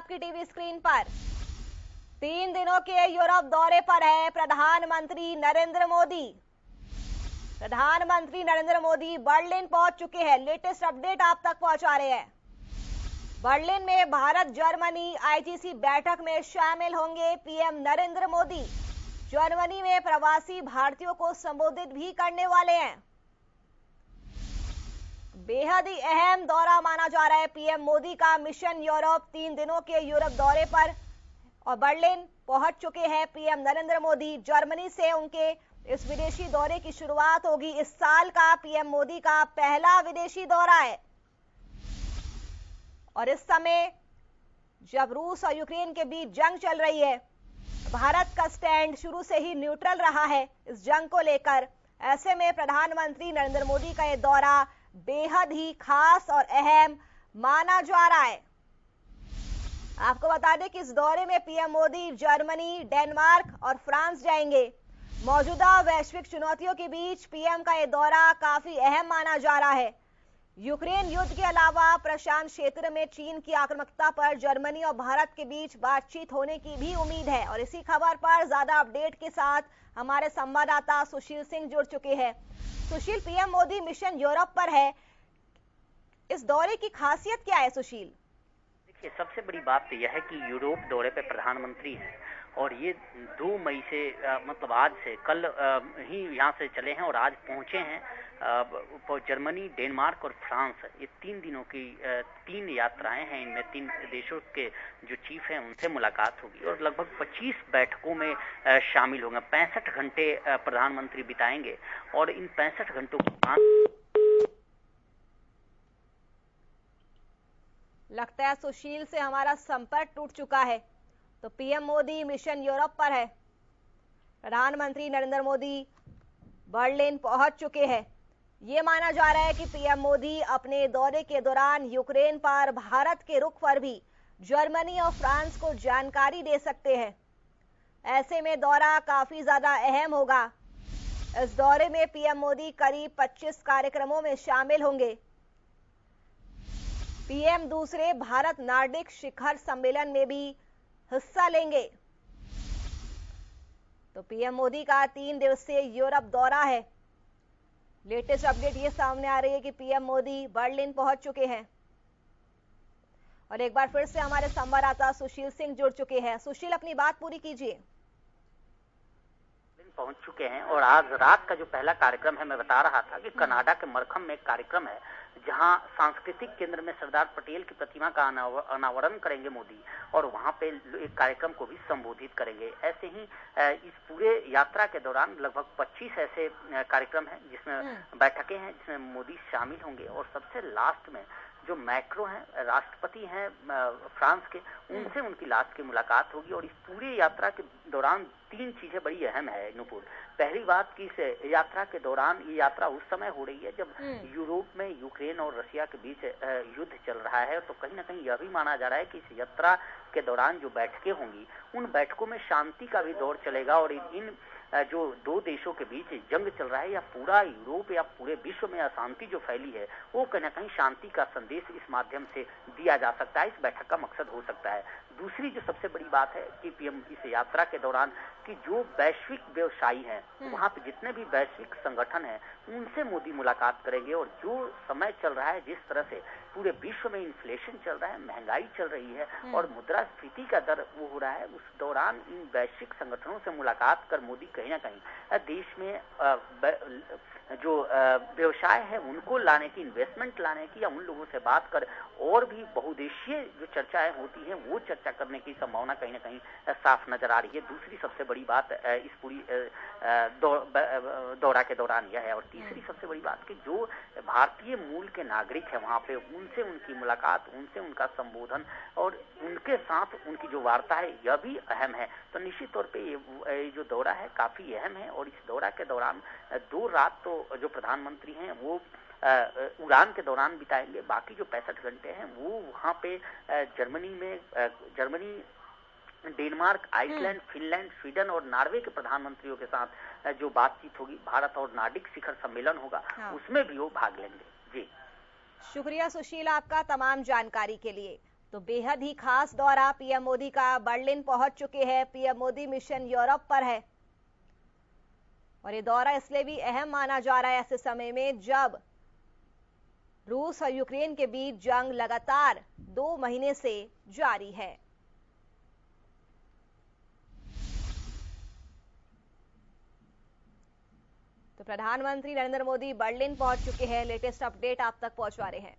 आपकी TV screen पर। 3 दिनों के यूरोप दौरे पर है प्रधानमंत्री नरेंद्र मोदी। प्रधानमंत्री नरेंद्र मोदी बर्लिन पहुंच चुके हैं। लेटेस्ट अपडेट आप तक पहुंचा रहे हैं। बर्लिन में भारत जर्मनी आईजीसी बैठक में शामिल होंगे पीएम नरेंद्र मोदी। जर्मनी में प्रवासी भारतीयों को संबोधित भी करने वाले हैं। बेहद ही अहम दौरा माना जा रहा है पीएम मोदी का। मिशन यूरोप 3 दिनों के यूरोप दौरे पर और बर्लिन पहुंच चुके हैं पीएम नरेंद्र मोदी। जर्मनी से उनके इस विदेशी दौरे की शुरुआत होगी। इस साल का पीएम मोदी का पहला विदेशी दौरा है और इस समय जब रूस और यूक्रेन के बीच जंग चल रही है, भारत का स्टैंड शुरू से ही न्यूट्रल रहा है इस जंग को लेकर। ऐसे में प्रधानमंत्री नरेंद्र मोदी का यह दौरा बेहद ही खास और अहम माना जा रहा है। आपको बता दें कि इस दौरे में पीएम मोदी जर्मनी, डेनमार्क और फ्रांस जाएंगे। मौजूदा वैश्विक चुनौतियों के बीच पीएम का यह दौरा काफी अहम माना जा रहा है। यूक्रेन युद्ध के अलावा प्रशांत क्षेत्र में चीन की आक्रामकता पर जर्मनी और भारत के बीच बातचीत होने की भी उम्मीद है। और इसी खबर पर ज्यादा अपडेट के साथ हमारे संवाददाता सुशील सिंह जुड़ चुके हैं। सुशील, पीएम मोदी मिशन यूरोप पर है, इस दौरे की खासियत क्या है सुशील? देखिए, सबसे बड़ी बात तो यह है कि यूरोप दौरे पे प्रधानमंत्री हैं और ये 2 मई से मतलब आज से कल ही यहाँ से चले हैं और आज पहुंचे हैं जर्मनी, डेनमार्क और फ्रांस। ये 3 दिनों की 3 यात्राएं हैं। इनमें 3 देशों के जो चीफ हैं उनसे मुलाकात होगी और लगभग 25 बैठकों में शामिल होंगे। 65 घंटे प्रधानमंत्री बिताएंगे और इन 65 घंटों के लगता है सुशील से हमारा संपर्क टूट चुका है। तो पीएम मोदी मिशन यूरोप पर है। प्रधानमंत्री नरेंद्र मोदी बर्लिन पहुंच चुके हैं। ये माना जा रहा है कि पीएम मोदी अपने दौरे के दौरान यूक्रेन पर भारत के रुख पर भी जर्मनी और फ्रांस को जानकारी दे सकते हैं। ऐसे में दौरा काफी ज्यादा अहम होगा। इस दौरे में पीएम मोदी करीब 25 कार्यक्रमों में शामिल होंगे। पीएम दूसरे भारत नार्डिक शिखर सम्मेलन में भी हिस्सा लेंगे। तो पीएम मोदी का 3 दिवसीय यूरोप दौरा है। लेटेस्ट अपडेट ये सामने आ रही है कि पीएम मोदी बर्लिन पहुंच चुके हैं और एक बार फिर से हमारे संवाददाता सुशील सिंह जुड़ चुके हैं। सुशील, अपनी बात पूरी कीजिए। पहुंच चुके हैं और आज रात का जो पहला कार्यक्रम है, मैं बता रहा था कि कनाडा के मरखम में एक कार्यक्रम है जहां सांस्कृतिक केंद्र में सरदार पटेल की प्रतिमा का अनावरण करेंगे मोदी और वहां पे एक कार्यक्रम को भी संबोधित करेंगे। ऐसे ही इस पूरे यात्रा के दौरान लगभग 25 ऐसे कार्यक्रम हैं जिसमें बैठकें हैं जिसमें मोदी शामिल होंगे और सबसे लास्ट में जो मैक्रो हैं, राष्ट्रपति हैं फ्रांस के, उनसे उनकी लास्ट की मुलाकात होगी। और इस पूरी यात्रा के दौरान 3 चीजें बड़ी अहम है नुपुर। पहली बात कि इस यात्रा के दौरान, ये यात्रा उस समय हो रही है जब यूरोप में यूक्रेन और रशिया के बीच युद्ध चल रहा है, तो कहीं ना कहीं यह भी माना जा रहा है कि इस यात्रा के दौरान जो बैठकें होंगी उन बैठकों में शांति का भी दौर चलेगा और इन जो 2 देशों के बीच जंग चल रहा है या पूरा यूरोप या पूरे विश्व में अशांति जो फैली है, वो कहीं ना कहीं शांति का संदेश इस माध्यम से दिया जा सकता है। इस बैठक का मकसद हो सकता है। दूसरी जो सबसे बड़ी बात है कि पीएम इस यात्रा के दौरान कि जो वैश्विक व्यवसायी हैं, वहां पे जितने भी वैश्विक संगठन हैं, उनसे मोदी मुलाकात करेंगे और जो समय चल रहा है, जिस तरह से पूरे विश्व में इन्फ्लेशन चल रहा है, महंगाई चल रही है और मुद्रास्फीति का दर वो हो रहा है, उस दौरान इन वैश्विक संगठनों से मुलाकात कर मोदी कहीं ना कहीं देश में जो व्यवसाय है उनको लाने की, इन्वेस्टमेंट लाने की या उन लोगों से बात कर और भी बहुदेशीय जो चर्चाएं होती हैं वो चर्चा करने की संभावना कहीं ना कहीं साफ नजर आ रही है। दूसरी सबसे बड़ी बात इस पूरी दौरा के दौरान यह है। और तीसरी सबसे बड़ी बात कि जो भारतीय मूल के नागरिक है वहां पे, उनसे उनकी मुलाकात, उनसे उनका संबोधन और उनके साथ उनकी जो वार्ता है, यह भी अहम है। तो निश्चित तौर पे ये जो दौरा है काफी अहम है और इस दौरा के दौरान 2 रात तो जो प्रधानमंत्री हैं वो उड़ान के दौरान बिताएंगे। बाकी जो 65 घंटे हैं वो वहां पे Germany, Denmark, Iceland, Finland, Sweden और नॉर्वे के प्रधानमंत्रियों के साथ जो बातचीत होगी, भारत और नार्डिक शिखर सम्मेलन होगा, उसमें भी वो भाग लेंगे। जी शुक्रिया सुशील आपका तमाम जानकारी के लिए। तो बेहद ही खास दौरा पीएम मोदी का, बर्लिन पहुंच चुके हैं। पीएम मोदी मिशन यूरोप पर है और ये दौरा इसलिए भी अहम माना जा रहा है ऐसे समय में जब रूस और यूक्रेन के बीच जंग लगातार 2 महीने से जारी है। तो प्रधानमंत्री नरेंद्र मोदी बर्लिन पहुंच चुके हैं। लेटेस्ट अपडेट आप तक पहुंचा रहे हैं।